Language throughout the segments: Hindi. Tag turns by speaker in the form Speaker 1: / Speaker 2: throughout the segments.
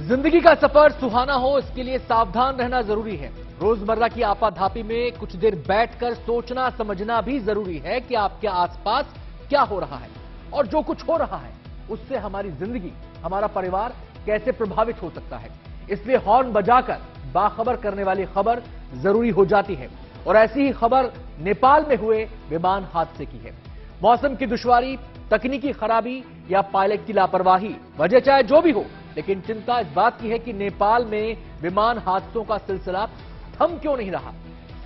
Speaker 1: जिंदगी का सफर सुहाना हो, इसके लिए सावधान रहना जरूरी है। रोजमर्रा की आपाधापी में कुछ देर बैठकर सोचना समझना भी जरूरी है कि आपके आसपास क्या हो रहा है और जो कुछ हो रहा है उससे हमारी जिंदगी, हमारा परिवार कैसे प्रभावित हो सकता है। इसलिए हॉर्न बजाकर बाखबर करने वाली खबर जरूरी हो जाती है और ऐसी ही खबर नेपाल में हुए विमान हादसे की है। मौसम की दुश्वारी, तकनीकी खराबी या पायलट की लापरवाही, वजह चाहे जो भी हो, लेकिन चिंता इस बात की है कि नेपाल में विमान हादसों का सिलसिला थम क्यों नहीं रहा।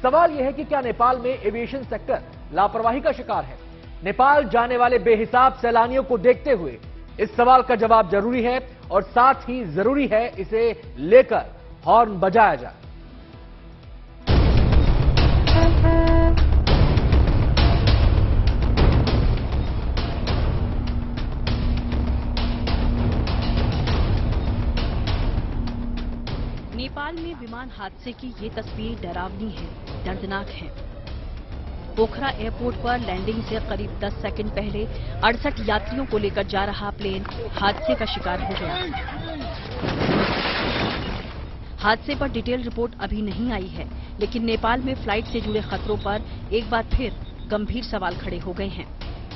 Speaker 1: सवाल यह है कि क्या नेपाल में एविएशन सेक्टर लापरवाही का शिकार है। नेपाल जाने वाले बेहिसाब सैलानियों को देखते हुए इस सवाल का जवाब जरूरी है और साथ ही जरूरी है इसे लेकर हॉर्न बजाया जाए।
Speaker 2: नेपाल में विमान हादसे की ये तस्वीर डरावनी है, दर्दनाक है। पोखरा एयरपोर्ट पर लैंडिंग से करीब 10 सेकंड पहले 68 यात्रियों को लेकर जा रहा प्लेन हादसे का शिकार हो गया। हादसे पर डिटेल रिपोर्ट अभी नहीं आई है, लेकिन नेपाल में फ्लाइट से जुड़े खतरों पर एक बार फिर गंभीर सवाल खड़े हो गए हैं।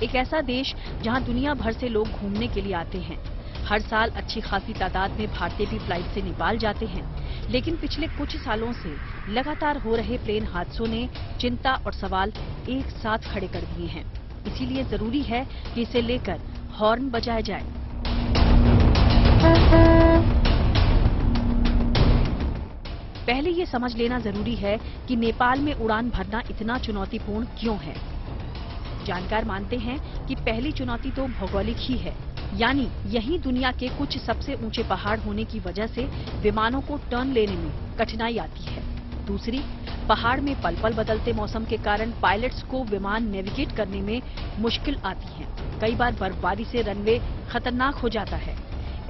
Speaker 2: एक ऐसा देश जहां दुनिया भर से लोग घूमने के लिए आते हैं। हर साल अच्छी खासी तादाद में भारतीय भी फ्लाइट से नेपाल जाते हैं, लेकिन पिछले कुछ सालों से लगातार हो रहे प्लेन हादसों ने चिंता और सवाल एक साथ खड़े कर दिए हैं। इसीलिए जरूरी है कि इसे लेकर हॉर्न बजाया जाए। पहले ये समझ लेना जरूरी है कि नेपाल में उड़ान भरना इतना चुनौतीपूर्ण क्यों है। जानकार मानते हैं कि पहली चुनौती तो भौगोलिक ही है, यानी यही दुनिया के कुछ सबसे ऊंचे पहाड़ होने की वजह से विमानों को टर्न लेने में कठिनाई आती है। दूसरी, पहाड़ में पल पल बदलते मौसम के कारण पायलट्स को विमान नेविगेट करने में मुश्किल आती है। कई बार बर्फबारी से रनवे खतरनाक हो जाता है।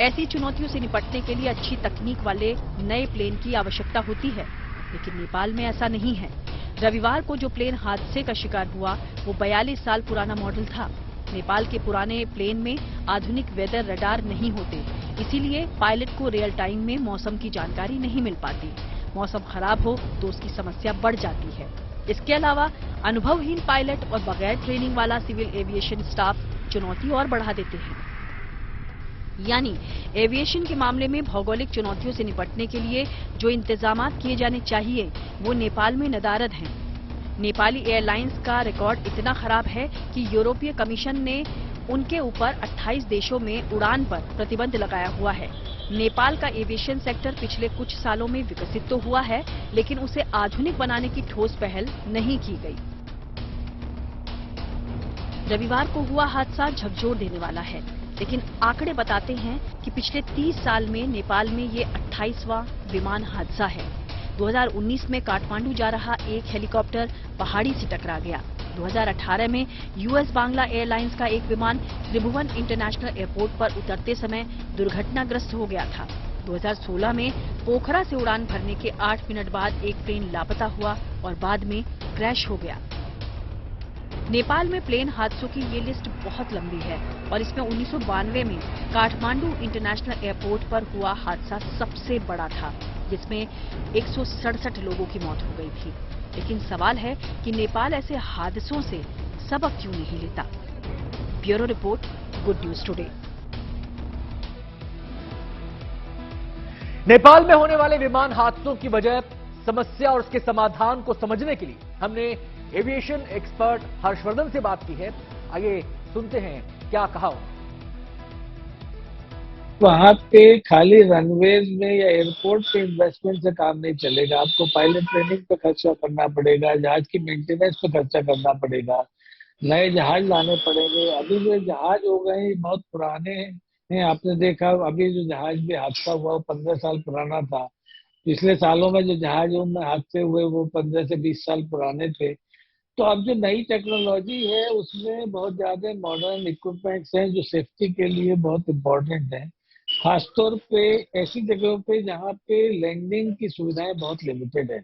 Speaker 2: ऐसी चुनौतियों से निपटने के लिए अच्छी तकनीक वाले नए प्लेन की आवश्यकता होती है, लेकिन नेपाल में ऐसा नहीं है। रविवार को जो प्लेन हादसे का शिकार हुआ वो 42 साल पुराना मॉडल था। नेपाल के पुराने प्लेन में आधुनिक वेदर रडार नहीं होते, इसीलिए पायलट को रियल टाइम में मौसम की जानकारी नहीं मिल पाती। मौसम खराब हो तो उसकी समस्या बढ़ जाती है। इसके अलावा अनुभवहीन पायलट और बगैर ट्रेनिंग वाला सिविल एविएशन स्टाफ चुनौती और बढ़ा देते हैं। यानी एविएशन के मामले में भौगोलिक चुनौतियों से निपटने के लिए जो इंतजामात किए जाने चाहिए वो नेपाल में नदारद हैं। नेपाली एयरलाइंस का रिकॉर्ड इतना खराब है कि यूरोपीय कमीशन ने उनके ऊपर 28 देशों में उड़ान पर प्रतिबंध लगाया हुआ है। नेपाल का एविएशन सेक्टर पिछले कुछ सालों में विकसित तो हुआ है, लेकिन उसे आधुनिक बनाने की ठोस पहल नहीं की गई। रविवार को हुआ हादसा झकझोर देने वाला है, लेकिन आंकड़े बताते हैं कि पिछले 30 साल में नेपाल में ये 28वां विमान हादसा है। 2019 में काठमांडू जा रहा एक हेलीकॉप्टर पहाड़ी से टकरा गया। 2018 में यूएस बांग्ला एयरलाइंस का एक विमान त्रिभुवन इंटरनेशनल एयरपोर्ट पर उतरते समय दुर्घटनाग्रस्त हो गया था। 2016 में पोखरा से उड़ान भरने के 8 मिनट बाद एक प्लेन लापता हुआ और बाद में क्रैश हो गया। नेपाल में प्लेन हादसों की ये लिस्ट बहुत लंबी है और इसमें 1992 में काठमांडू इंटरनेशनल एयरपोर्ट पर हुआ हादसा सबसे बड़ा था, जिसमें 167 लोगों की मौत हो गई थी। लेकिन सवाल है कि नेपाल ऐसे हादसों से सबक क्यों नहीं लेता। Bureau report, good news today.
Speaker 1: Nepal में होने वाले विमान हादसों की वजह, समस्या और उसके समाधान को समझने के लिए हमने एविएशन एक्सपर्ट हर्षवर्धन से बात की है। आइए सुनते हैं क्या कहा उन्होंने।
Speaker 3: वहां पे खाली रनवेज में या एयरपोर्ट पे इन्वेस्टमेंट से काम नहीं चलेगा। आपको पायलट ट्रेनिंग पे खर्चा करना पड़ेगा, जहाज की मेंटेनेंस पे खर्चा करना पड़ेगा, नए जहाज लाने पड़ेंगे। अभी जो जहाज हो गए बहुत पुराने हैं। आपने देखा अभी जो जहाज भी हादसा हुआ वो 15 साल पुराना था। पिछले सालों में जो जहाज उनमें हादसे हुए वो 15 से 20 साल पुराने थे। तो अब जो नई टेक्नोलॉजी है उसमें बहुत ज्यादा मॉडर्न इक्विपमेंट्स हैं जो सेफ्टी के लिए बहुत इम्पोर्टेंट हैं। खासतौर पे ऐसी जगहों पे जहाँ पे लैंडिंग की सुविधाएं बहुत लिमिटेड है।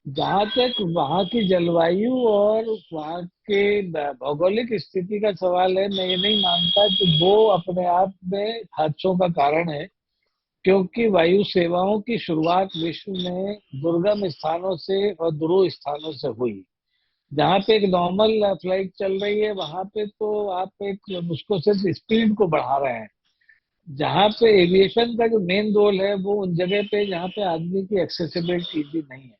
Speaker 3: जहाँ तक वहाँ की जलवायु और वहाँ के भौगोलिक स्थिति का सवाल है, मैं ये नहीं मानता कि वो अपने आप में हादसों का कारण है। क्योंकि वायु सेवाओं की शुरुआत विश्व में दुर्गम स्थानों से और दूर स्थानों से हुई। जहाँ पे एक नॉर्मल फ्लाइट चल रही है वहां पे तो आप एक उसको सिर्फ स्पीड को बढ़ा रहे हैं। जहाँ पे एविएशन का जो मेन रोल है वो उन जगह पे जहाँ पे आदमी की एक्सेसिबिलिटी इजी नहीं है।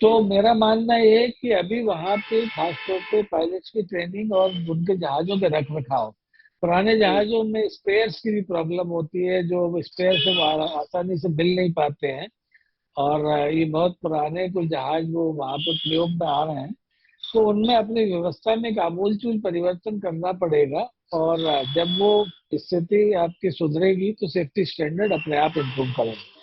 Speaker 3: तो मेरा मानना ये है कि अभी वहां पे खासतौर पे पायलट्स की ट्रेनिंग और उनके जहाजों के रख रखाव, पुराने जहाजों में स्पेयर्स की भी प्रॉब्लम होती है, जो स्पेयर से आसानी से मिल नहीं पाते हैं। और ये बहुत पुराने कुछ जहाज वो वहां पे प्रयोग में आ रहे हैं, तो उनमें अपनी व्यवस्था में एक आमूलचूल परिवर्तन करना पड़ेगा। और जब वो स्थिति आपकी सुधरेगी तो सेफ्टी स्टैंडर्ड अपने आप इम्प्रूव करेंगे।